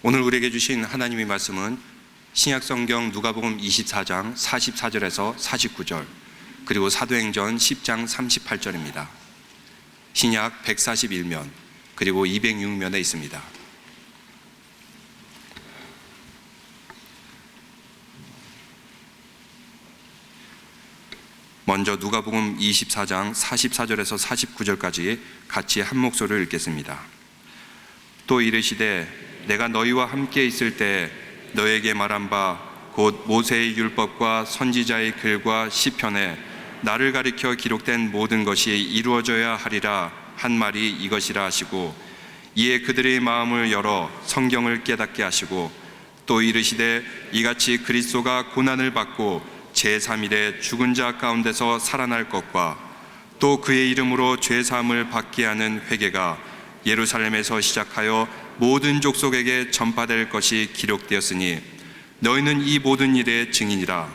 오늘 우리에게 주신 하나님의 말씀은 신약성경 누가복음 24장 44절에서 49절, 그리고 사도행전 10장 38절입니다. 신약 141면 그리고 206면에 있습니다. 먼저 누가복음 24장 44절에서 49절까지 같이 한 목소리를 읽겠습니다. 또 이르시되 내가 너희와 함께 있을 때 너에게 말한 바 곧 모세의 율법과 선지자의 글과 시편에 나를 가리켜 기록된 모든 것이 이루어져야 하리라 한 말이 이것이라 하시고, 이에 그들의 마음을 열어 성경을 깨닫게 하시고, 또 이르시되 이같이 그리스도가 고난을 받고 제3일에 죽은 자 가운데서 살아날 것과 또 그의 이름으로 죄사함을 받게 하는 회개가 예루살렘에서 시작하여 모든 족속에게 전파될 것이 기록되었으니 너희는 이 모든 일의 증인이라.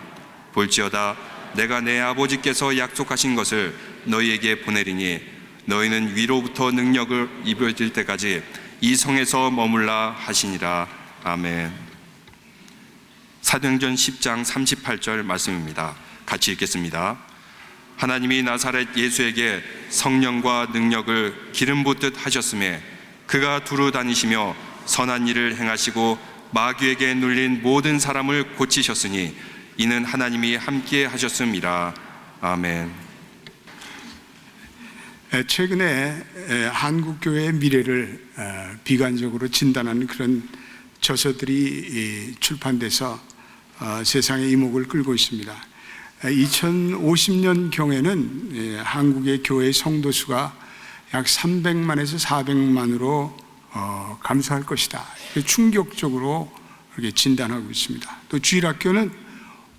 볼지어다 내가 내 아버지께서 약속하신 것을 너희에게 보내리니 너희는 위로부터 능력을 입어질 때까지 이 성에서 머물라 하시니라. 아멘. 사도행전 10장 38절 말씀입니다. 같이 읽겠습니다. 하나님이 나사렛 예수에게 성령과 능력을 기름 붓듯 하셨음에 그가 두루 다니시며 선한 일을 행하시고 마귀에게 눌린 모든 사람을 고치셨으니 이는 하나님이 함께 하셨음이라. 아멘. 최근에 한국 교회의 미래를 비관적으로 진단하는 그런 저서들이 출판돼서 세상의 이목을 끌고 있습니다. 2050년 경에는 한국의 교회 성도 수가 약 300만에서 400만으로 감소할 것이다. 충격적으로 이렇게 진단하고 있습니다. 또 주일학교는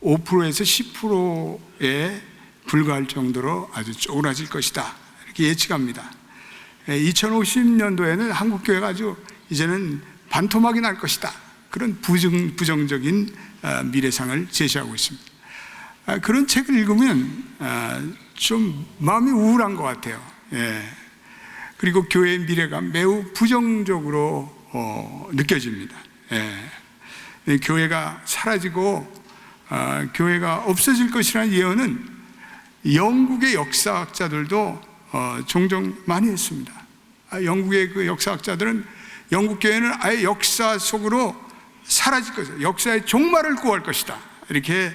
5%에서 10%에 불과할 정도로 아주 쪼그라질 것이다. 이렇게 예측합니다. 2050년도에는 한국 교회가 아주 이제는 반토막이 날 것이다. 그런 부정적인 미래상을 제시하고 있습니다. 그런 책을 읽으면 좀 마음이 우울한 것 같아요. 그리고 교회의 미래가 매우 부정적으로 느껴집니다. 교회가 사라지고 교회가 없어질 것이라는 예언은 영국의 역사학자들도 종종 많이 했습니다. 영국의 그 역사학자들은 영국 교회는 아예 역사 속으로 사라질 것이다, 역사의 종말을 구할 것이다, 이렇게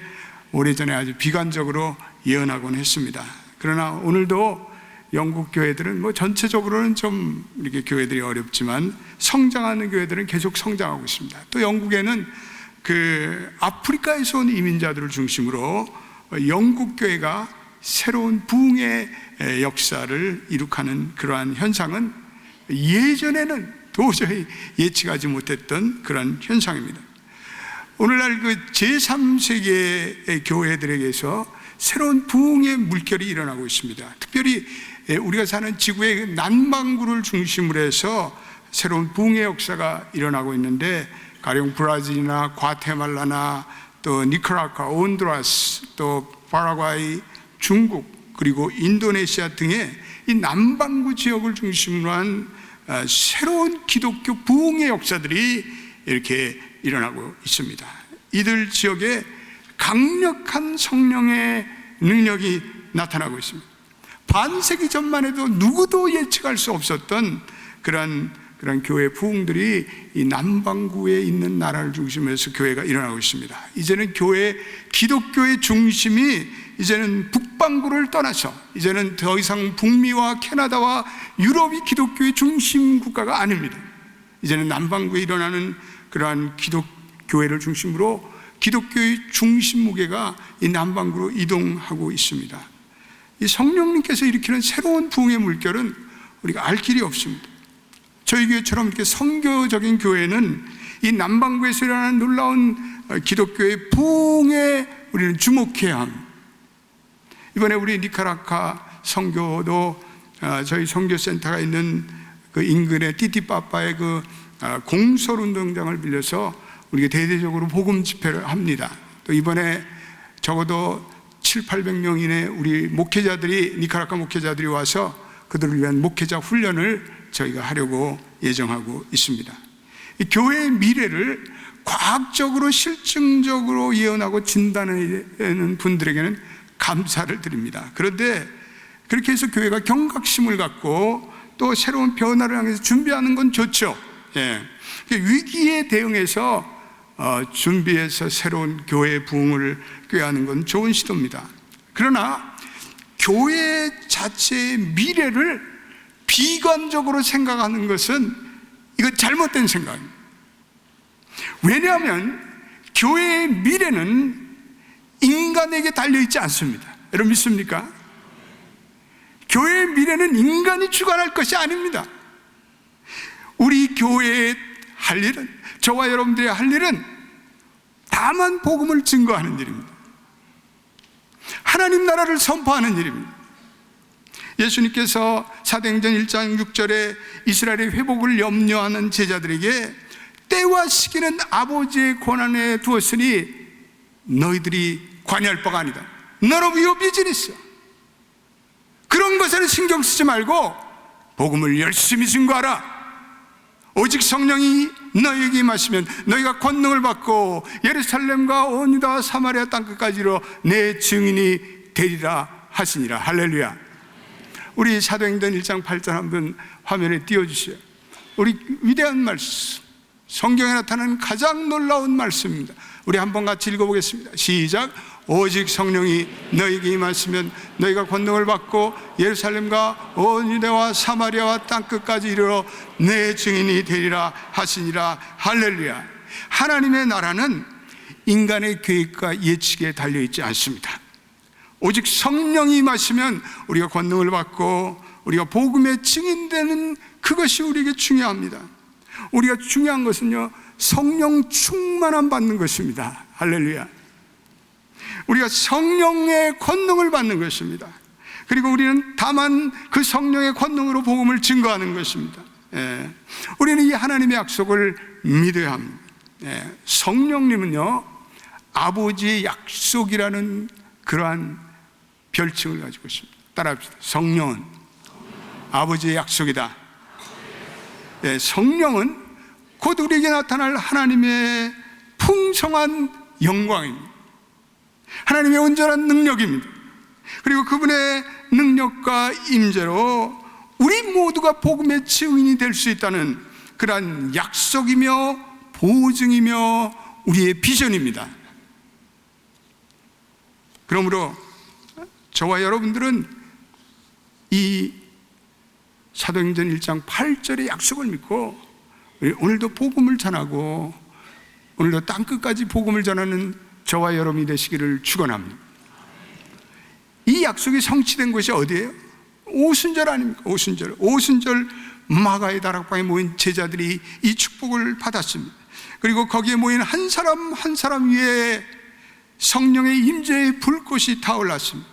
오래전에 아주 비관적으로 예언하곤 했습니다. 그러나 오늘도 영국 교회들은 전체적으로는 좀 이렇게 교회들이 어렵지만 성장하는 교회들은 계속 성장하고 있습니다. 또 영국에는 그 아프리카에서 온 이민자들을 중심으로 영국 교회가 새로운 부흥의 역사를 이룩하는 그러한 현상은 예전에는 도저히 예측하지 못했던 그런 현상입니다. 오늘날 그 제3세계의 교회들에게서 새로운 부흥의 물결이 일어나고 있습니다. 특별히 우리가 사는 지구의 남반구를 중심으로 해서 새로운 부흥의 역사가 일어나고 있는데, 가령 브라질이나 과테말라나 또 니카라과, 온두라스, 또 파라과이, 중국, 그리고 인도네시아 등의 이 남반구 지역을 중심으로 한 새로운 기독교 부흥의 역사들이 이렇게 일어나고 있습니다. 이들 지역에 강력한 성령의 능력이 나타나고 있습니다. 반세기 전만 해도 누구도 예측할 수 없었던 그런 교회 부흥들이 이 남반구에 있는 나라를 중심으로 해서 교회가 일어나고 있습니다. 이제는 기독교의 중심이 이제는 북반구를 떠나서 이제는 더 이상 북미와 캐나다와 유럽이 기독교의 중심 국가가 아닙니다. 이제는 남반구에 일어나는 그러한 기독교회를 중심으로 기독교의 중심 무게가 이 남반구로 이동하고 있습니다. 이 성령님께서 일으키는 새로운 부흥의 물결은 우리가 알 길이 없습니다. 저희 교회처럼 이렇게 선교적인 교회는 이 남반구에서 일어나는 놀라운 기독교의 부흥에 우리는 주목해야 합니다. 이번에 우리 니카라과 선교도 저희 선교센터가 있는 그 인근의 띠띠빠빠의 그 공설운동장을 빌려서 우리가 대대적으로 복음 집회를 합니다. 또 이번에 적어도 700~800명 이내 우리 목회자들이, 니카라과 목회자들이 와서 그들을 위한 목회자 훈련을 저희가 하려고 예정하고 있습니다. 이 교회의 미래를 과학적으로 실증적으로 예언하고 진단하는 분들에게는 감사를 드립니다. 그런데 그렇게 해서 교회가 경각심을 갖고 또 새로운 변화를 향해서 준비하는 건 좋죠. 예. 위기에 대응해서 준비해서 새로운 교회의 부흥을 꾀하는 건 좋은 시도입니다. 그러나 교회 자체의 미래를 비관적으로 생각하는 것은 이건 잘못된 생각입니다. 왜냐하면 교회의 미래는 인간에게 달려있지 않습니다. 여러분 믿습니까? 교회의 미래는 인간이 주관할 것이 아닙니다. 우리 교회의 할 일은, 저와 여러분들의 할 일은 다만 복음을 증거하는 일입니다. 하나님 나라를 선포하는 일입니다. 예수님께서 사도행전 1장 6절에 이스라엘의 회복을 염려하는 제자들에게 때와 시기는 아버지의 권한에 두었으니 너희들이 관여할 바가 아니다. 너로 위협이 있어. 그런 것에는 신경 쓰지 말고 복음을 열심히 증거하라. 오직 성령이 너희에게 임하시면 너희가 권능을 받고 예루살렘과 온 유다와 사마리아 땅끝까지로 내 증인이 되리라 하시니라. 할렐루야. 우리 사도행전 1장 8절 한번 화면에 띄워주세요. 우리 위대한 말씀, 성경에 나타나는 가장 놀라운 말씀입니다. 우리 한번 같이 읽어보겠습니다. 시작. 오직 성령이 너희에게 임하시면 너희가 권능을 받고 예루살렘과 온 유대와 사마리아와 땅끝까지 이르러 내 증인이 되리라 하시니라. 할렐루야. 하나님의 나라는 인간의 계획과 예측에 달려있지 않습니다. 오직 성령이 임하시면 우리가 권능을 받고 우리가 복음의 증인되는 그것이 우리에게 중요합니다. 우리가 중요한 것은요, 성령 충만함 받는 것입니다. 할렐루야. 우리가 성령의 권능을 받는 것입니다. 그리고 우리는 다만 그 성령의 권능으로 복음을 증거하는 것입니다. 우리는 이 하나님의 약속을 믿어야 합니다. 성령님은요, 아버지의 약속이라는 그러한 별칭을 가지고 있습니다. 따라합시다. 성령은 아버지의 약속이다. 성령은 곧 우리에게 나타날 하나님의 풍성한 영광입니다. 하나님의 온전한 능력입니다. 그리고 그분의 능력과 임재로 우리 모두가 복음의 증인이 될 수 있다는 그러한 약속이며 보증이며 우리의 비전입니다. 그러므로 저와 여러분들은 이 사도행전 1장 8절의 약속을 믿고 오늘도 복음을 전하고 오늘도 땅끝까지 복음을 전하는 저와 여러분이 되시기를 축원합니다. 이 약속이 성취된 곳이 어디예요? 오순절 아닙니까? 오순절 마가의 다락방에 모인 제자들이 이 축복을 받았습니다. 그리고 거기에 모인 한 사람 한 사람 위에 성령의 임재의 불꽃이 타올랐습니다.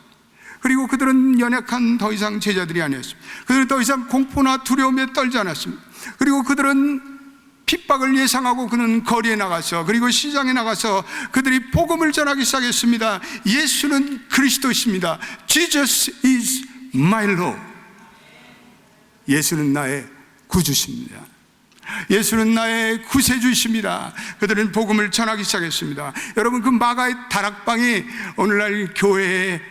그리고 그들은 연약한 더 이상 제자들이 아니었습니다. 그들은 더 이상 공포나 두려움에 떨지 않았습니다. 그리고 그들은 핍박을 예상하고 그는 거리에 나가서 그리고 시장에 나가서 그들이 복음을 전하기 시작했습니다. 예수는 그리스도십니다. Jesus is my Lord. 예수는 나의 구주십니다. 예수는 나의 구세주이십니다. 그들은 복음을 전하기 시작했습니다. 여러분, 그 마가의 다락방이 오늘날 교회의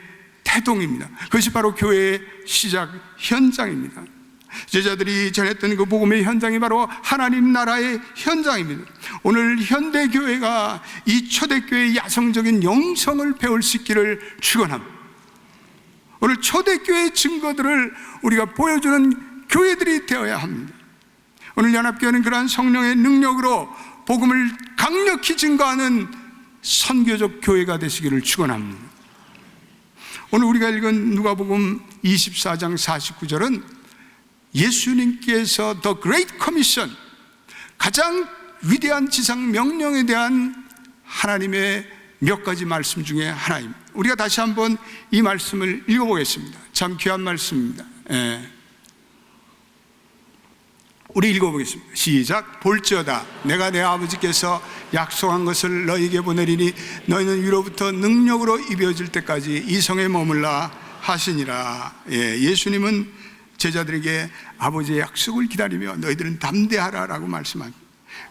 태동입니다. 그것이 바로 교회의 시작 현장입니다. 제자들이 전했던 그 복음의 현장이 바로 하나님 나라의 현장입니다. 오늘 현대교회가 이 초대교회의 야성적인 영성을 배울 수 있기를 축원합니다. 오늘 초대교회의 증거들을 우리가 보여주는 교회들이 되어야 합니다. 오늘 연합교회는 그러한 성령의 능력으로 복음을 강력히 증거하는 선교적 교회가 되시기를 축원합니다. 오늘 우리가 읽은 누가복음 24장 49절은 예수님께서 The Great Commission, 가장 위대한 지상 명령에 대한 하나님의 몇 가지 말씀 중에 하나입니다. 우리가 다시 한번 이 말씀을 읽어보겠습니다. 참 귀한 말씀입니다. 우리 읽어보겠습니다. 시작. 볼지어다 내가 내 아버지께서 약속한 것을 너희에게 보내리니 너희는 위로부터 능력으로 입혀질 때까지 이 성에 머물라 하시니라. 예수님은 제자들에게 아버지의 약속을 기다리며 너희들은 담대하라 라고 말씀합니다.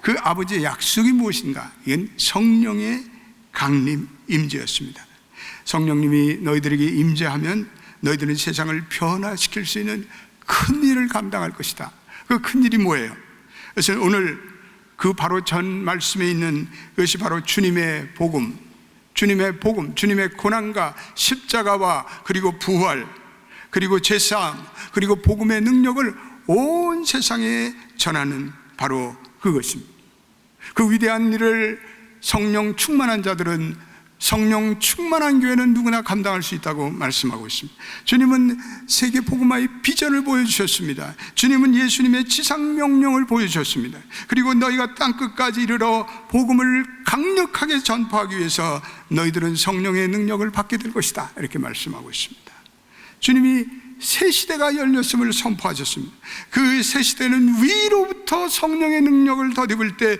그 아버지의 약속이 무엇인가? 이건 성령의 강림, 임재였습니다. 성령님이 너희들에게 임재하면 너희들은 세상을 변화시킬 수 있는 큰 일을 감당할 것이다. 그 큰 일이 뭐예요? 그래서 오늘 그 바로 전 말씀에 있는 것이 바로 주님의 복음, 주님의 고난과 십자가와 그리고 부활, 그리고 제사함, 그리고 복음의 능력을 온 세상에 전하는 바로 그것입니다. 그 위대한 일을 성령 충만한 자들은, 성령 충만한 교회는 누구나 감당할 수 있다고 말씀하고 있습니다. 주님은 세계 복음화의 비전을 보여주셨습니다. 주님은 예수님의 지상명령을 보여주셨습니다. 그리고 너희가 땅끝까지 이르러 복음을 강력하게 전파하기 위해서 너희들은 성령의 능력을 받게 될 것이다, 이렇게 말씀하고 있습니다. 주님이 새 시대가 열렸음을 선포하셨습니다. 그 새 시대는 위로부터 성령의 능력을 덧입을 때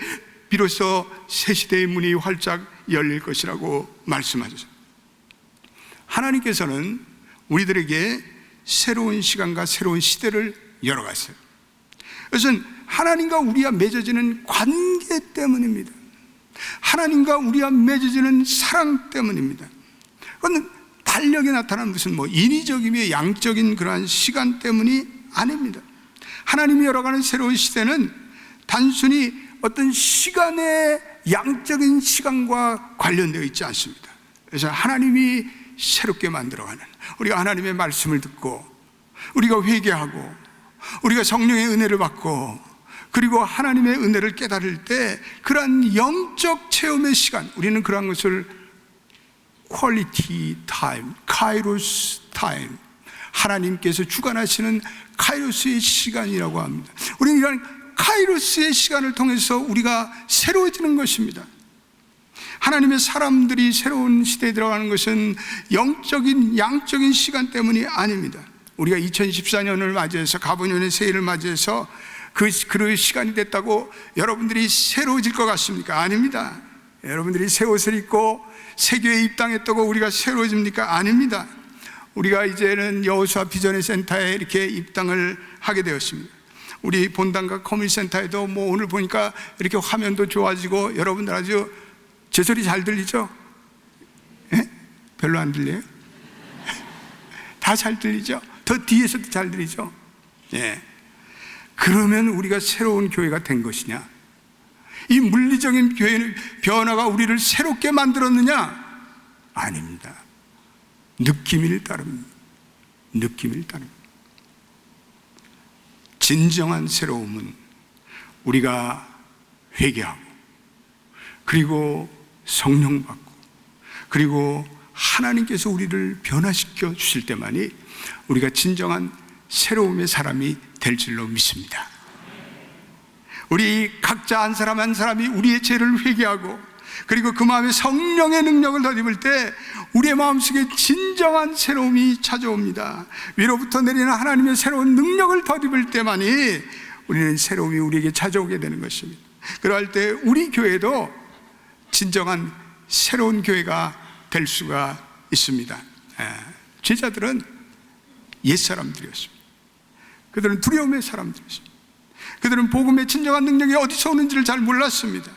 비로소 새 시대의 문이 활짝 열릴 것이라고 말씀하셨습니다. 하나님께서는 우리들에게 새로운 시간과 새로운 시대를 열어갔어요. 그것은 하나님과 우리가 맺어지는 관계 때문입니다. 하나님과 우리가 맺어지는 사랑 때문입니다. 그건 달력에 나타난 무슨 인위적이며 양적인 그러한 시간 때문이 아닙니다. 하나님이 열어가는 새로운 시대는 단순히 어떤 시간의 양적인 시간과 관련되어 있지 않습니다. 그래서 하나님이 새롭게 만들어가는, 우리가 하나님의 말씀을 듣고 우리가 회개하고 우리가 성령의 은혜를 받고 그리고 하나님의 은혜를 깨달을 때 그러한 영적 체험의 시간, 우리는 그러한 것을 퀄리티 타임, 카이로스 타임, 하나님께서 주관하시는 카이로스의 시간이라고 합니다. 우리는 이런 카이로스의 시간을 통해서 우리가 새로워지는 것입니다. 하나님의 사람들이 새로운 시대에 들어가는 것은 영적인, 양적인 시간 때문이 아닙니다. 우리가 2014년을 맞이해서 가보년의 새해를 맞이해서 그 시간이 됐다고 여러분들이 새로워질 것 같습니까? 아닙니다. 여러분들이 새 옷을 입고 새 교회에 입당했다고 우리가 새로워집니까? 아닙니다. 우리가 이제는 여호수아 비전의 센터에 이렇게 입당을 하게 되었습니다. 우리 본당과 커뮤니센터에도 오늘 보니까 이렇게 화면도 좋아지고 여러분들 아주 제 소리 잘 들리죠? 예? 별로 안 들려요? 다 잘 들리죠? 더 뒤에서도 잘 들리죠? 예. 그러면 우리가 새로운 교회가 된 것이냐? 이 물리적인 교회의 변화가 우리를 새롭게 만들었느냐? 아닙니다. 느낌일 따릅니다. 느낌일 따릅니다. 진정한 새로움은 우리가 회개하고 그리고 성령 받고 그리고 하나님께서 우리를 변화시켜 주실 때만이 우리가 진정한 새로움의 사람이 될 줄로 믿습니다. 우리 각자 한 사람 한 사람이 우리의 죄를 회개하고 그리고 그 마음에 성령의 능력을 덧입을 때 우리의 마음속에 진정한 새로움이 찾아옵니다. 위로부터 내리는 하나님의 새로운 능력을 덧입을 때만이 우리는 새로움이 우리에게 찾아오게 되는 것입니다. 그럴 때 우리 교회도 진정한 새로운 교회가 될 수가 있습니다. 제자들은 옛사람들이었습니다. 그들은 두려움의 사람들이었습니다. 그들은 복음의 진정한 능력이 어디서 오는지를 잘 몰랐습니다.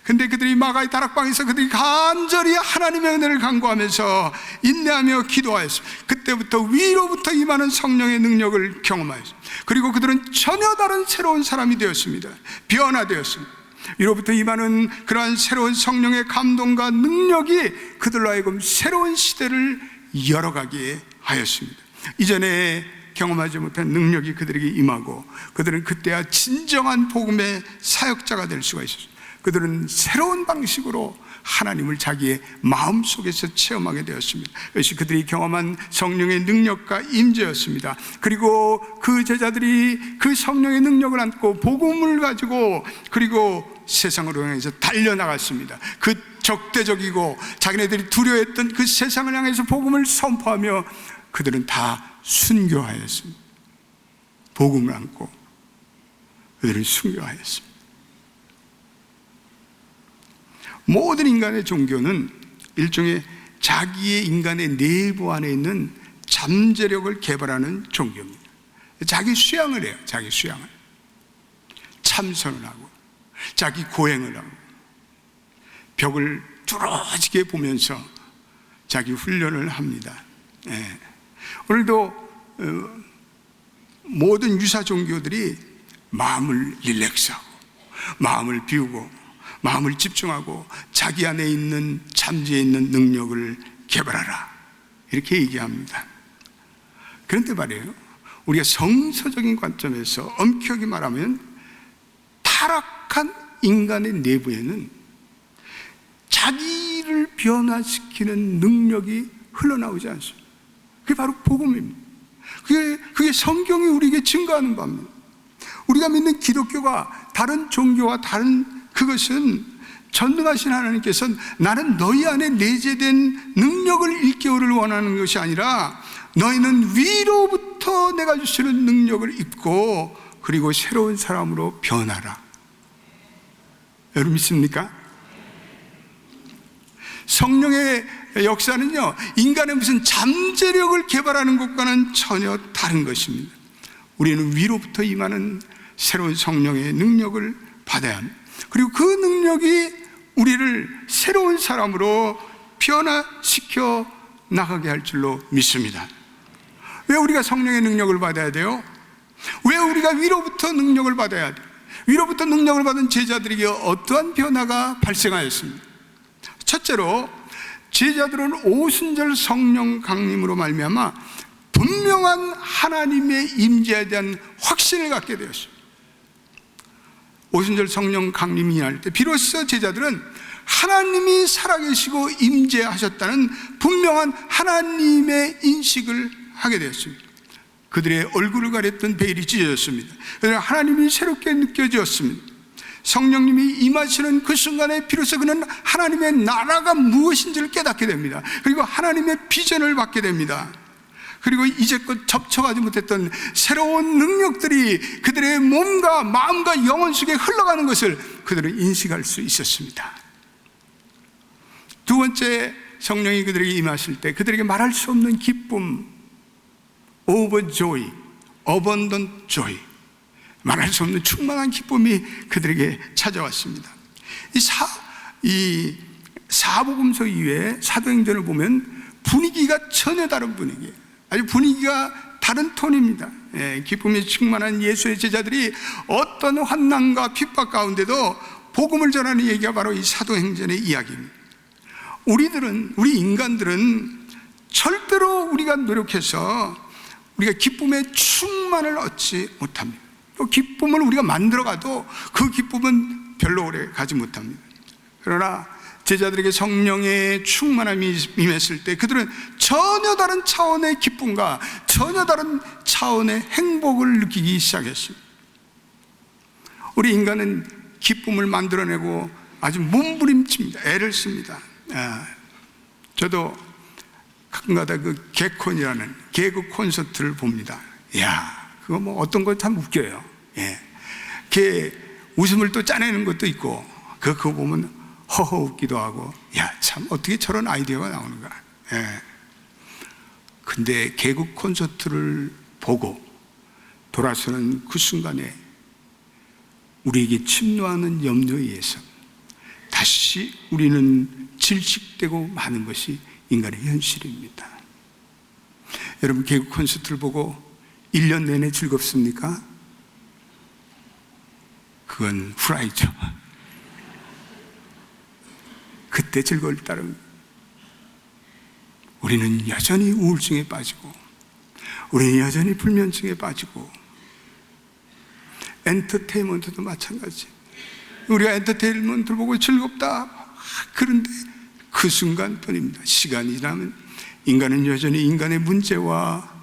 근데 그들이 마가의 다락방에서 그들이 간절히 하나님의 은혜를 간구하면서 인내하며 기도하였습니다. 그때부터 위로부터 임하는 성령의 능력을 경험하였습니다. 그리고 그들은 전혀 다른 새로운 사람이 되었습니다. 변화되었습니다. 위로부터 임하는 그러한 새로운 성령의 감동과 능력이 그들로 하여금 새로운 시대를 열어가게 하였습니다. 이전에 경험하지 못한 능력이 그들에게 임하고 그들은 그때야 진정한 복음의 사역자가 될 수가 있었습니다. 그들은 새로운 방식으로 하나님을 자기의 마음속에서 체험하게 되었습니다. 그것이 그들이 경험한 성령의 능력과 임재였습니다. 그리고 그 제자들이 그 성령의 능력을 안고 복음을 가지고 그리고 세상으로 향해서 달려나갔습니다. 그 적대적이고 자기네들이 두려워했던 그 세상을 향해서 복음을 선포하며 그들은 다 순교하였습니다. 복음을 안고 그들은 순교하였습니다. 모든 인간의 종교는 일종의 자기의 인간의 내부 안에 있는 잠재력을 개발하는 종교입니다. 자기 수양을 해요. 자기 수양을 참선을 하고 자기 고행을 하고 벽을 뚫어지게 보면서 자기 훈련을 합니다. 오늘도 모든 유사 종교들이 마음을 릴렉스하고 마음을 비우고 마음을 집중하고 자기 안에 있는 잠재해 있는 능력을 개발하라, 이렇게 얘기합니다. 그런데 말이에요, 우리가 성서적인 관점에서 엄격히 말하면 타락한 인간의 내부에는 자기를 변화시키는 능력이 흘러나오지 않습니다. 그게 바로 복음입니다. 그게 성경이 우리에게 증거하는 바입니다. 우리가 믿는 기독교가 다른 종교와 다른 그것은 전능하신 하나님께서는 나는 너희 안에 내재된 능력을 일깨우를 원하는 것이 아니라 너희는 위로부터 내가 주시는 능력을 입고 그리고 새로운 사람으로 변하라. 여러분 믿습니까? 성령의 역사는요, 인간의 무슨 잠재력을 개발하는 것과는 전혀 다른 것입니다. 우리는 위로부터 임하는 새로운 성령의 능력을 받아야 합니다. 그리고 그 능력이 우리를 새로운 사람으로 변화시켜 나가게 할 줄로 믿습니다. 왜 우리가 성령의 능력을 받아야 돼요? 왜 우리가 위로부터 능력을 받아야 돼요? 위로부터 능력을 받은 제자들에게 어떠한 변화가 발생하였습니다. 첫째로 제자들은 오순절 성령 강림으로 말미암아 분명한 하나님의 임재에 대한 확신을 갖게 되었습니다. 오순절 성령 강림이 날 때 비로소 제자들은 하나님이 살아계시고 임재하셨다는 분명한 하나님의 인식을 하게 되었습니다. 그들의 얼굴을 가렸던 베일이 찢어졌습니다. 하나님이 새롭게 느껴졌습니다. 성령님이 임하시는 그 순간에 비로소 그는 하나님의 나라가 무엇인지를 깨닫게 됩니다. 그리고 하나님의 비전을 받게 됩니다. 그리고 이제껏 접촉하지 못했던 새로운 능력들이 그들의 몸과 마음과 영혼 속에 흘러가는 것을 그들은 인식할 수 있었습니다. 두 번째, 성령이 그들에게 임하실 때 그들에게 말할 수 없는 기쁨, overjoy, abundant joy, 말할 수 없는 충만한 기쁨이 그들에게 찾아왔습니다. 이 사복음서 이외에 사도행전을 보면 분위기가 전혀 다른 분위기예요. 아주 분위기가 다른 톤입니다. 기쁨이 충만한 예수의 제자들이 어떤 환난과 핍박 가운데도 복음을 전하는 얘기가 바로 이 사도행전의 이야기입니다. 우리 인간들은 절대로 우리가 노력해서 우리가 기쁨의 충만을 얻지 못합니다. 또 기쁨을 우리가 만들어가도 그 기쁨은 별로 오래 가지 못합니다. 그러나 제자들에게 성령의 충만함이 임했을 때 그들은 전혀 다른 차원의 기쁨과 전혀 다른 차원의 행복을 느끼기 시작했습니다. 우리 인간은 기쁨을 만들어내고 아주 몸부림칩니다. 애를 씁니다. 저도 가끔가다 그 개콘이라는 개그 콘서트를 봅니다. 그거 뭐 어떤 거 참 웃겨요. 걔 웃음을 또 짜내는 것도 있고 그거 보면 허허 웃기도 하고 참 어떻게 저런 아이디어가 나오는가. 근데 개그 콘서트를 보고 돌아서는 그 순간에 우리에게 침노하는 염려에 의해서 다시 우리는 질식되고 마는 것이 인간의 현실입니다. 여러분, 개그 콘서트를 보고 1년 내내 즐겁습니까? 그건 후라이죠. 그때 즐거울 따름 우리는 여전히 우울증에 빠지고 우리는 여전히 불면증에 빠지고 엔터테인먼트도 마찬가지. 우리가 엔터테인먼트를 보고 즐겁다. 그런데 그 순간뿐입니다. 시간이 지나면 인간은 여전히 인간의 문제와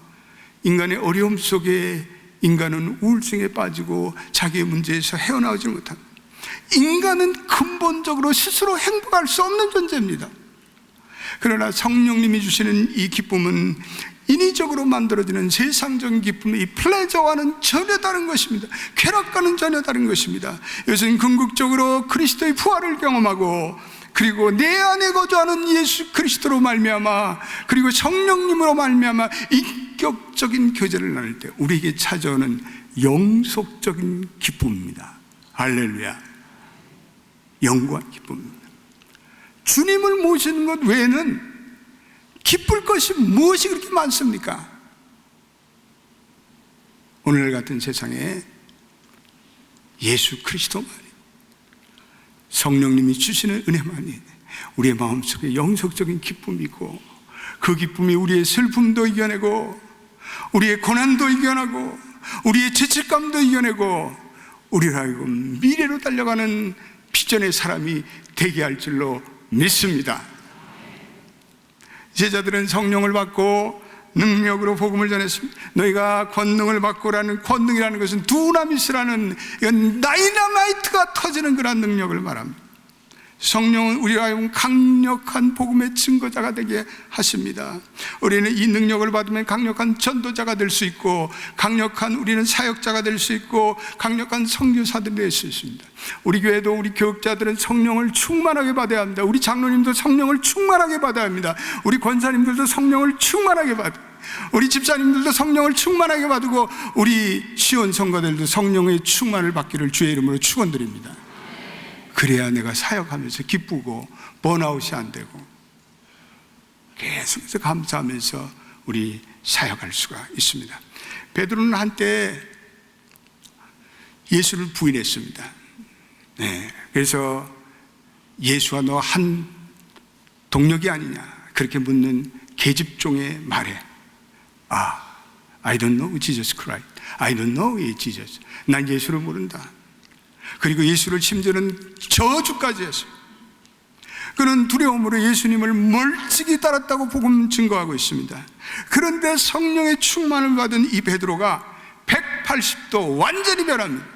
인간의 어려움 속에 인간은 우울증에 빠지고 자기의 문제에서 헤어나오지 못합니다. 인간은 근본적으로 스스로 행복할 수 없는 존재입니다. 그러나 성령님이 주시는 이 기쁨은 인위적으로 만들어지는 세상적인 기쁨, 이 플레저와는 전혀 다른 것입니다. 쾌락과는 전혀 다른 것입니다. 이것은 궁극적으로 그리스도의 부활을 경험하고 그리고 내 안에 거주하는 예수 그리스도로 말미암아 그리고 성령님으로 말미암아 인격적인 교제를 나눌 때 우리에게 찾아오는 영속적인 기쁨입니다. 할렐루야. 영구한 기쁨입니다. 주님을 모시는 것 외에는 기쁠 것이 무엇이 그렇게 많습니까? 오늘 같은 세상에 예수 그리스도만이, 성령님이 주시는 은혜만이 우리의 마음속에 영속적인 기쁨이고, 그 기쁨이 우리의 슬픔도 이겨내고, 우리의 고난도 이겨내고, 우리의 죄책감도 이겨내고, 우리를 하여금 미래로 달려가는 비전의 사람이 되게 할 줄로 믿습니다. 제자들은 성령을 받고 능력으로 복음을 전했습니다. 너희가 권능을 받고라는, 권능이라는 것은 두나미스라는 다이너마이트가 터지는 그런 능력을 말합니다. 성령은 우리가 하여금 강력한 복음의 증거자가 되게 하십니다. 우리는 이 능력을 받으면 강력한 전도자가 될 수 있고, 강력한 우리는 사역자가 될 수 있고, 강력한 선교사들이 될 수 있습니다. 우리 교회도, 우리 교육자들은 성령을 충만하게 받아야 합니다. 우리 장로님도 성령을 충만하게 받아야 합니다. 우리 권사님들도 성령을 충만하게 받아요. 우리 집사님들도 성령을 충만하게 받고, 우리 시온 성가들도 성령의 충만을 받기를 주의 이름으로 축원드립니다. 그래야 내가 사역하면서 기쁘고 번아웃이 안 되고 계속해서 감사하면서 우리 사역할 수가 있습니다. 베드로는 한때 예수를 부인했습니다. 그래서 예수와 너 한 동력이 아니냐 그렇게 묻는 계집종의 말에 I don't know Jesus Christ. I don't know Jesus. 난 예수를 모른다. 그리고 예수를 심지어는 저주까지 했어요. 그는 두려움으로 예수님을 멀찍이 따랐다고 복음 증거하고 있습니다. 그런데 성령의 충만을 받은 이 베드로가 180도 완전히 변합니다.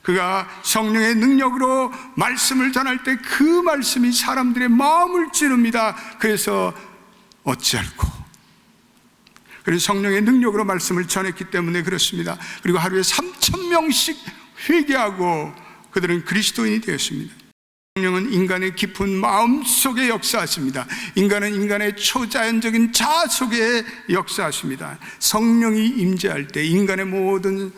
그가 성령의 능력으로 말씀을 전할 때 그 말씀이 사람들의 마음을 찌릅니다. 그래서 어찌할꼬, 그래서 성령의 능력으로 말씀을 전했기 때문에 그렇습니다. 그리고 하루에 3,000명씩 회개하고 그들은 그리스도인이 되었습니다. 성령은 인간의 깊은 마음 속에 역사하십니다. 인간은 인간의 초자연적인 자아 속에 역사하십니다. 성령이 임재할 때 인간의 모든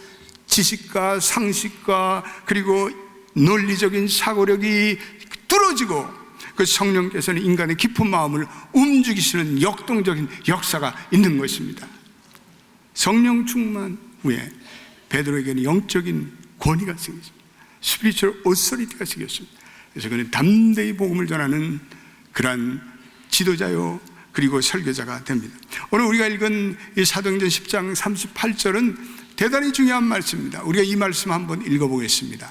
지식과 상식과 그리고 논리적인 사고력이 뚫어지고, 그 성령께서는 인간의 깊은 마음을 움직이시는 역동적인 역사가 있는 것입니다. 성령 충만 후에 베드로에게는 영적인 권위가 생겼습니다. 스피리추얼 오서리티가 생겼습니다. 그래서 그는 담대히 복음을 전하는 그러한 지도자요 그리고 설교자가 됩니다. 오늘 우리가 읽은 이 사도행전 10장 38절은 대단히 중요한 말씀입니다. 우리가 이 말씀 한번 읽어보겠습니다.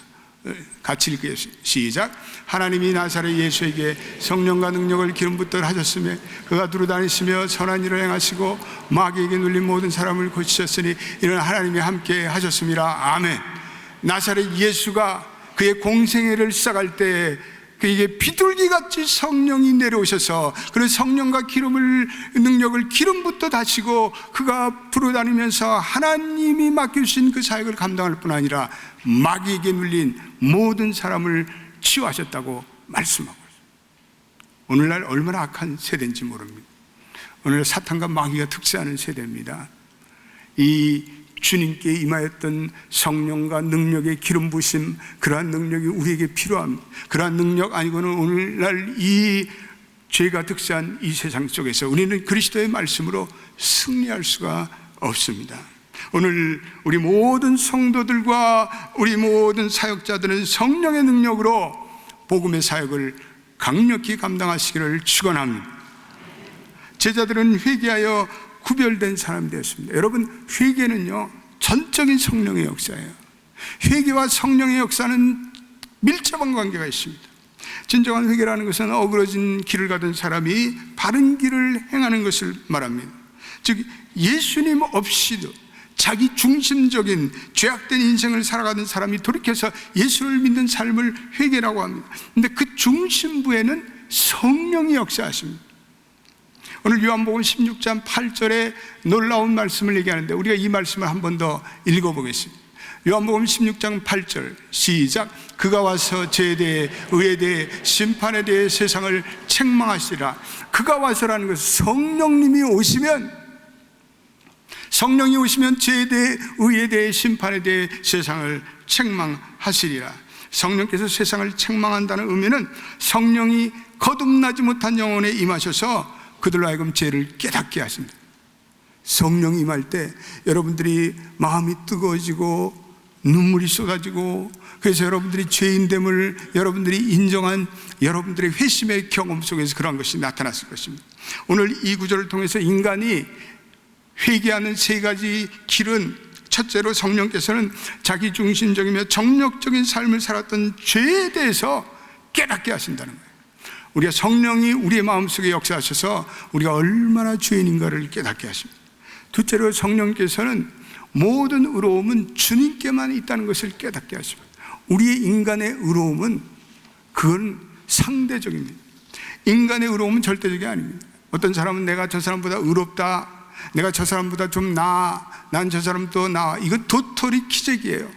같이 읽겠습니다. 시작. 하나님이 나사렛 예수에게 성령과 능력을 기름 붓도록 하셨으며 그가 두루다니시며 선한 일을 행하시고 마귀에게 눌린 모든 사람을 고치셨으니 이는 하나님이 함께 하셨습니다. 아멘. 나사렛 예수가 그의 공생애를 시작할 때 그에게 비둘기같이 성령이 내려오셔서 그런 성령과 능력을 기름부터 다시고 그가 부르다니면서 하나님이 맡겨주신 그 사역을 감당할 뿐 아니라 마귀에게 눌린 모든 사람을 치유하셨다고 말씀하고 있습니다. 오늘날 얼마나 악한 세대인지 모릅니다. 오늘날 사탄과 마귀가 특세하는 세대입니다. 이 주님께 임하였던 성령과 능력의 기름 부심, 그러한 능력이 우리에게 필요합니다. 그러한 능력 아니고는 오늘날 이 죄가 득세한 이 세상 속에서 우리는 그리스도의 말씀으로 승리할 수가 없습니다. 오늘 우리 모든 성도들과 우리 모든 사역자들은 성령의 능력으로 복음의 사역을 강력히 감당하시기를 축원합니다. 제자들은 회개하여 구별된 사람이 되었습니다. 여러분, 회개는요 전적인 성령의 역사예요. 회개와 성령의 역사는 밀접한 관계가 있습니다. 진정한 회개라는 것은 어그러진 길을 가던 사람이 바른 길을 행하는 것을 말합니다. 즉 예수님 없이도 자기 중심적인 죄악된 인생을 살아가는 사람이 돌이켜서 예수를 믿는 삶을 회개라고 합니다. 그런데 그 중심부에는 성령이 역사하십니다. 오늘 요한복음 16장 8절에 놀라운 말씀을 얘기하는데 우리가 이 말씀을 한 번 더 읽어보겠습니다. 요한복음 16장 8절 시작. 그가 와서 죄에 대해 의에 대해 심판에 대해 세상을 책망하시리라. 그가 와서라는 것은 성령이 오시면 죄에 대해 의에 대해 심판에 대해 세상을 책망하시리라. 성령께서 세상을 책망한다는 의미는 성령이 거듭나지 못한 영혼에 임하셔서 그들로 하여금 죄를 깨닫게 하십니다. 성령이 임할 때 여러분들이 마음이 뜨거워지고 눈물이 쏟아지고, 그래서 여러분들이 죄인됨을 여러분들이 인정한 여러분들의 회심의 경험 속에서 그런 것이 나타났을 것입니다. 오늘 이 구절을 통해서 인간이 회개하는 세 가지 길은, 첫째로 성령께서는 자기 중심적이며 정력적인 삶을 살았던 죄에 대해서 깨닫게 하신다는 거예요. 우리가 성령이 우리의 마음속에 역사하셔서 우리가 얼마나 죄인인가를 깨닫게 하십니다. 둘째로 성령께서는 모든 의로움은 주님께만 있다는 것을 깨닫게 하십니다. 우리의 인간의 의로움은 그건 상대적입니다. 인간의 의로움은 절대적이 아닙니다. 어떤 사람은 내가 저 사람보다 의롭다, 내가 저 사람보다 좀 나아, 난 저 사람도 나아, 이거 도토리 기적이에요.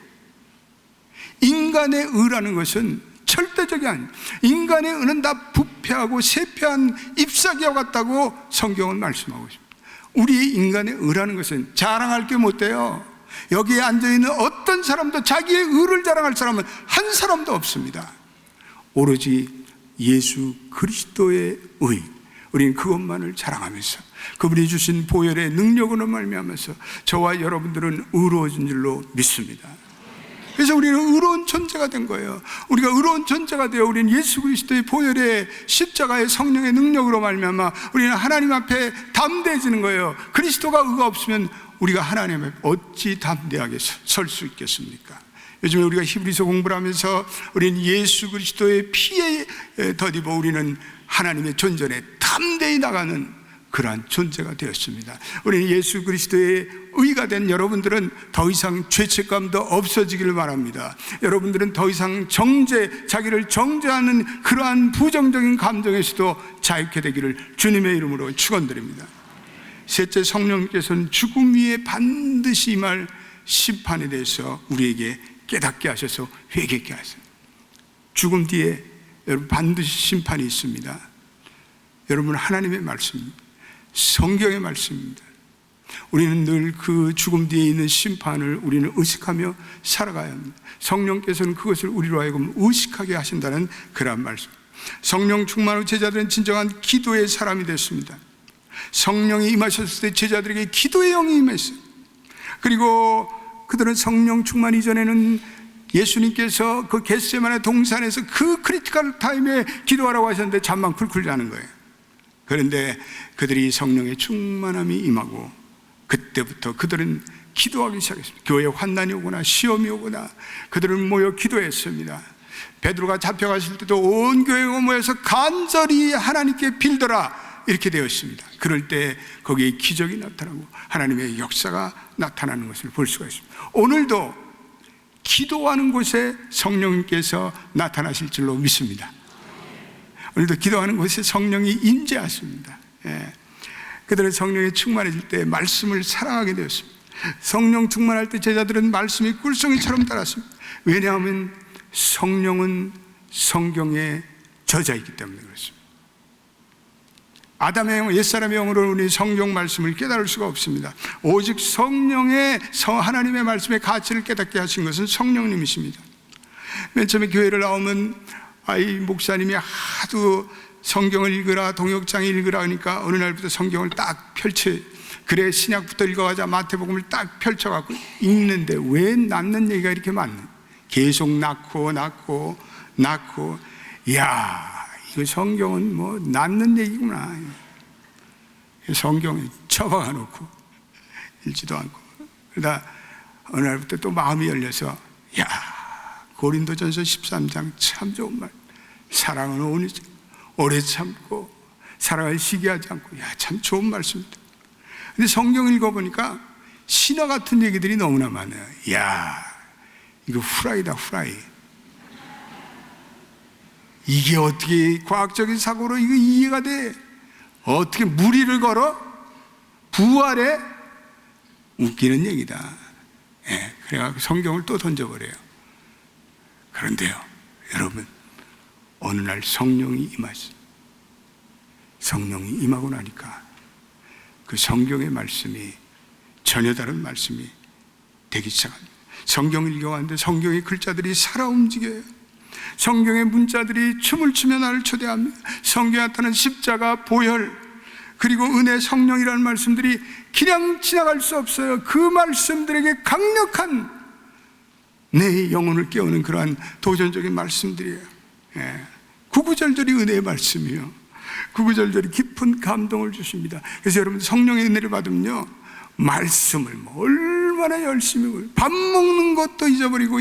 인간의 의라는 것은 절대적이 아닙니다. 인간의 의는 다 부패하고 쇠폐한 잎사귀와 같다고 성경은 말씀하고 있습니다. 우리 인간의 의라는 것은 자랑할 게 못 돼요. 여기에 앉아있는 어떤 사람도 자기의 의를 자랑할 사람은 한 사람도 없습니다. 오로지 예수 그리스도의 의, 우리는 그것만을 자랑하면서 그분이 주신 보혈의 능력으로 말미암아서 저와 여러분들은 의로워진 줄로 믿습니다. 그래서 우리는 의로운 존재가 된 거예요. 우리가 의로운 존재가 되어 우리는 예수 그리스도의 보혈의 십자가의 성령의 능력으로 말미암아 우리는 하나님 앞에 담대해지는 거예요. 그리스도가 의가 없으면 우리가 하나님 앞에 어찌 담대하게 설 수 있겠습니까? 요즘에 우리가 히브리서 공부를 하면서 우리는 예수 그리스도의 피에 덧입어 우리는 하나님의 존전에 담대히 나가는 그러한 존재가 되었습니다. 우리는 예수 그리스도의 의가 된 여러분들은 더 이상 죄책감도 없어지기를 바랍니다. 여러분들은 더 이상 자기를 정죄하는 그러한 부정적인 감정에서도 자유케 되기를 주님의 이름으로 축원드립니다. 셋째, 성령께서는 죽음 위에 반드시 임할 심판에 대해서 우리에게 깨닫게 하셔서 회개케 하세요. 죽음 뒤에 여러분 반드시 심판이 있습니다. 여러분, 하나님의 말씀입니다. 성경의 말씀입니다. 우리는 늘 그 죽음 뒤에 있는 심판을 우리는 의식하며 살아가야 합니다. 성령께서는 그것을 우리로 하여금 의식하게 하신다는 그런 말씀. 성령 충만 후 제자들은 진정한 기도의 사람이 됐습니다. 성령이 임하셨을 때 제자들에게 기도의 영이 임했어요. 그리고 그들은 성령 충만 이전에는 예수님께서 그 겟세마네 동산에서 그 크리티컬 타임에 기도하라고 하셨는데 잠만 쿨쿨 자는 거예요. 그런데 그들이 성령의 충만함이 임하고 그때부터 그들은 기도하기 시작했습니다. 교회에 환난이 오거나 시험이 오거나 그들은 모여 기도했습니다. 베드로가 잡혀갔을 때도 온 교회가 모여서 간절히 하나님께 빌더라 이렇게 되었습니다. 그럴 때 거기에 기적이 나타나고 하나님의 역사가 나타나는 것을 볼 수가 있습니다. 오늘도 기도하는 곳에 성령님께서 나타나실 줄로 믿습니다. 오늘도 기도하는 곳에 성령이 임재하십니다. 그들은 성령에 충만해질 때 말씀을 사랑하게 되었습니다. 성령 충만할 때 제자들은 말씀이 꿀송이처럼 따랐습니다. 왜냐하면 성령은 성경의 저자이기 때문에 그렇습니다. 아담의 영, 옛사람의 영으로 우리 성경 말씀을 깨달을 수가 없습니다. 오직 성령의 하나님의 말씀의 가치를 깨닫게 하신 것은 성령님이십니다. 맨 처음에 교회를 나오면 목사님이 하도 성경을 읽으라, 동역장 읽으라 하니까 어느 날부터 성경을 딱 그래 신약부터 읽어가자 마태복음을 딱 펼쳐갖고 읽는데 왜 낳는 얘기가 이렇게 많나? 계속 낳고 이야, 이거 성경은 뭐 낳는 얘기구나. 성경에 처박아 놓고 읽지도 않고 그러다 어느 날부터 또 마음이 열려서 고린도전서 13장 참 좋은 말. 사랑은 오래 참고 사랑을 시기하지 않고 참 좋은 말씀입니다. 근데 성경 읽어보니까 신화 같은 얘기들이 너무나 많아요. 이거 후라이다, 후라이. 이게 어떻게 과학적인 사고로 이거 이해가 돼? 어떻게 무리를 걸어? 부활해? 웃기는 얘기다. 그래가지고 성경을 또 던져버려요. 그런데요, 여러분, 어느 날 성령이 임하시. 성령이 임하고 나니까 그 성경의 말씀이 전혀 다른 말씀이 되기 시작합니다. 성경을 읽어가는데 성경의 글자들이 살아 움직여요. 성경의 문자들이 춤을 추며 나를 초대합니다. 성경에 나타난 십자가, 보혈, 그리고 은혜, 성령이라는 말씀들이 그냥 지나갈 수 없어요. 그 말씀들에게 강력한 내 영혼을 깨우는 그러한 도전적인 말씀들이에요. 구구절절이 은혜의 말씀이요, 구구절절이 깊은 감동을 주십니다. 그래서 여러분, 성령의 은혜를 받으면요, 말씀을 얼마나 열심히, 밥 먹는 것도 잊어버리고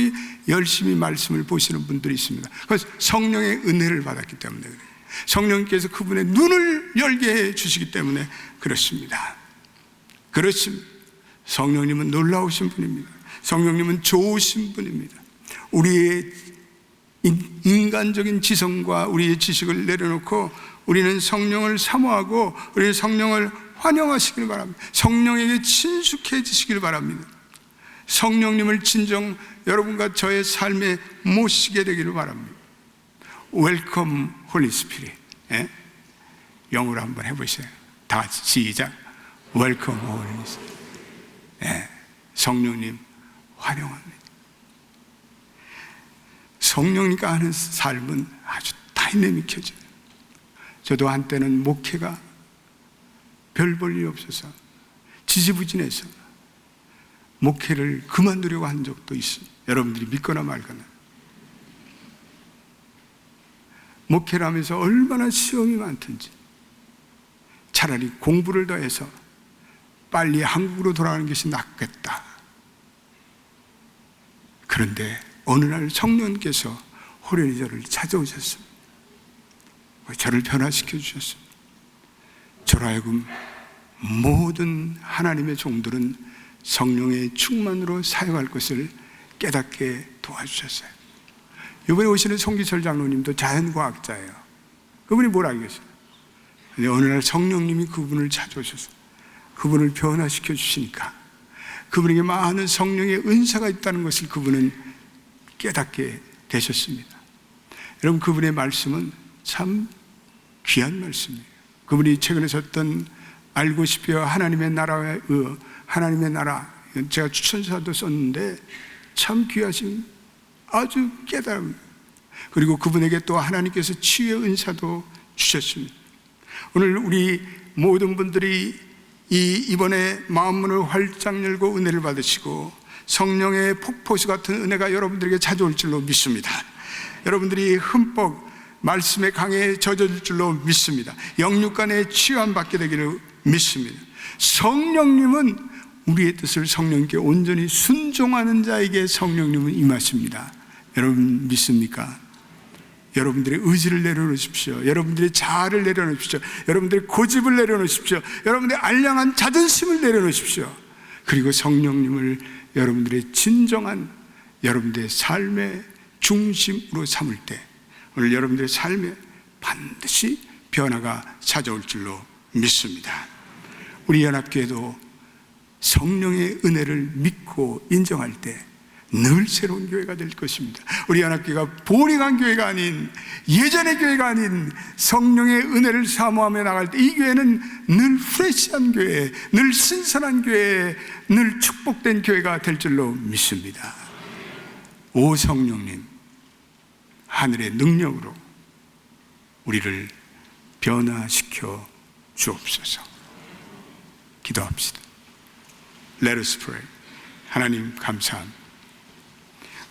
열심히 말씀을 보시는 분들이 있습니다. 그래서 성령의 은혜를 받았기 때문에 그래요. 성령께서 그분의 눈을 열게 해 주시기 때문에 그렇습니다. 그렇습니다. 성령님은 놀라우신 분입니다. 성령님은 좋으신 분입니다. 우리의 인간적인 지성과 우리의 지식을 내려놓고 우리는 성령을 사모하고 우리는 성령을 환영하시길 바랍니다. 성령에게 친숙해지시길 바랍니다. 성령님을 진정 여러분과 저의 삶에 모시게 되기를 바랍니다. 웰컴 홀리 스피릿. 영어로 한번 해보세요. 다 같이 시작. 웰컴 홀리 스피릿. 성령님 환영합니다. 성령님과 하는 삶은 아주 다이내믹해져요. 저도 한때는 목회가 별 볼 일 없어서 지지부진해서 목회를 그만두려고 한 적도 있습니다. 여러분들이 믿거나 말거나. 목회를 하면서 얼마나 시험이 많든지 차라리 공부를 더 해서 빨리 한국으로 돌아가는 것이 낫겠다. 그런데 어느 날 성령께서 호련히 저를 찾아오셨습니다. 저를 변화시켜 주셨습니다. 저로 하여금 모든 하나님의 종들은 성령의 충만으로 사용할 것을 깨닫게 도와주셨어요. 이번에 오시는 송기철 장로님도 자연과학자예요. 그분이 뭘 알겠어요? 근데 어느 날 성령님이 그분을 찾아오셔서 그분을 변화시켜 주시니까 그분에게 많은 성령의 은사가 있다는 것을 그분은 깨닫게 되셨습니다. 여러분, 그분의 말씀은 참 귀한 말씀이에요. 그분이 최근에 썼던 알고 싶어요 하나님의 나라의 하나님의 나라, 제가 추천사도 썼는데 참 귀하신 아주 깨달음, 그리고 그분에게 또 하나님께서 치유의 은사도 주셨습니다. 오늘 우리 모든 분들이 이번에 마음문을 활짝 열고 은혜를 받으시고 성령의 폭포수 같은 은혜가 여러분들에게 찾아올 줄로 믿습니다. 여러분들이 흠뻑 말씀의 강에 젖어질 줄로 믿습니다. 영육간에 치유함 받게 되기를 믿습니다. 성령님은 우리의 뜻을 성령께 온전히 순종하는 자에게 성령님은 임하십니다. 여러분 믿습니까? 여러분들의 의지를 내려놓으십시오. 여러분들의 자아를 내려놓으십시오. 여러분들의 고집을 내려놓으십시오. 여러분들의 알량한 자존심을 내려놓으십시오. 그리고 성령님을 여러분들의 진정한 여러분들의 삶의 중심으로 삼을 때 오늘 여러분들의 삶에 반드시 변화가 찾아올 줄로 믿습니다. 우리 연합교회도 성령의 은혜를 믿고 인정할 때 늘 새로운 교회가 될 것입니다. 우리 연합교회가 보링한 교회가 아닌, 예전의 교회가 아닌 성령의 은혜를 사모하며 나갈 때 이 교회는 늘 프레시한 교회, 늘 신선한 교회, 늘 축복된 교회가 될 줄로 믿습니다. 오 성령님, 하늘의 능력으로 우리를 변화시켜 주옵소서. 기도합시다. Let us pray. 하나님 감사합니다.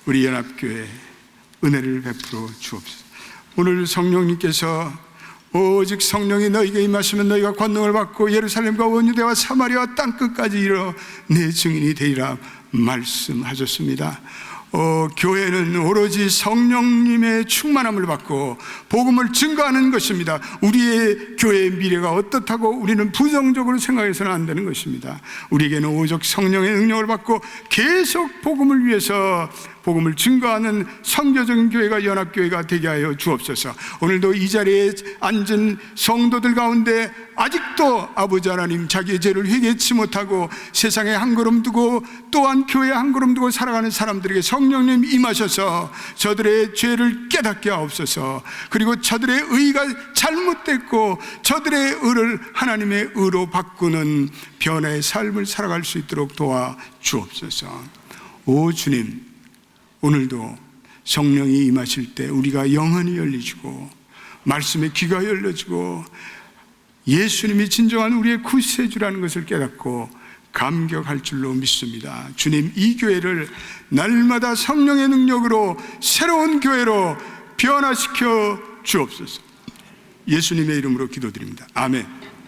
우리 연합교회 은혜를 베풀어 주옵소서. 오늘 성령님께서 오직 성령이 너희에게 임하시면 너희가 권능을 받고 예루살렘과 온 유대와 사마리아와 땅끝까지 이르러 내 증인이 되리라 말씀하셨습니다. 교회는 오로지 성령님의 충만함을 받고 복음을 증거하는 것입니다. 우리의 교회의 미래가 어떻다고 우리는 부정적으로 생각해서는 안 되는 것입니다. 우리에게는 오직 성령의 능력을 받고 계속 복음을 위해서 복음을 증거하는 선교적인 교회가 연합교회가 되게 하여 주옵소서. 오늘도 이 자리에 앉은 성도들 가운데 아직도 아버지 하나님 자기의 죄를 회개치 못하고 세상에 한 걸음 두고 또한 교회에 한 걸음 두고 살아가는 사람들에게 성령님 임하셔서 저들의 죄를 깨닫게 하옵소서. 그리고 저들의 의가 잘못됐고 저들의 의를 하나님의 의로 바꾸는 변화의 삶을 살아갈 수 있도록 도와 주옵소서. 오 주님, 오늘도 성령이 임하실 때 우리가 영혼이 열리시고 말씀의 귀가 열려지고 예수님이 진정한 우리의 구세주라는 것을 깨닫고 감격할 줄로 믿습니다. 주님, 이 교회를 날마다 성령의 능력으로 새로운 교회로 변화시켜 주옵소서. 예수님의 이름으로 기도드립니다. 아멘.